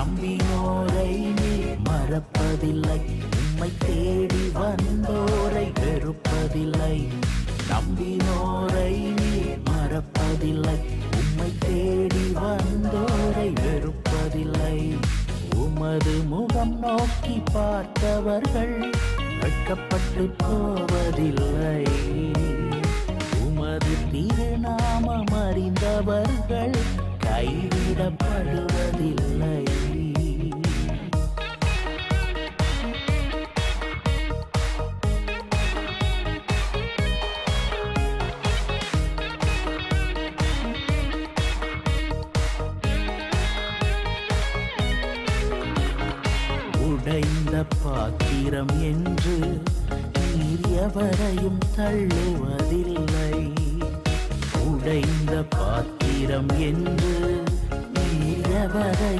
நம்பினோரை நீர் மறப்பதில்லை, உம்மை தேடி வந்தோரை வெறுப்பதில்லை. நம்பினோரை நீர் மறப்பதில்லை, உம்மை தேடி வந்தோரை வெறுப்பதில்லை. உமது முகம் நோக்கி பார்த்தவர்கள் வெட்கப்பட்டு போவதில்லை. உமது திருநாமம் அறிந்தவர்கள் கைவிடப்படுவதில்லை. உடைந்த பாத்திரம் என்று நீர் எவரையும் தள்ளுவதில்லை. உடைந்த பாத்திரம் என்று நீர் எவரை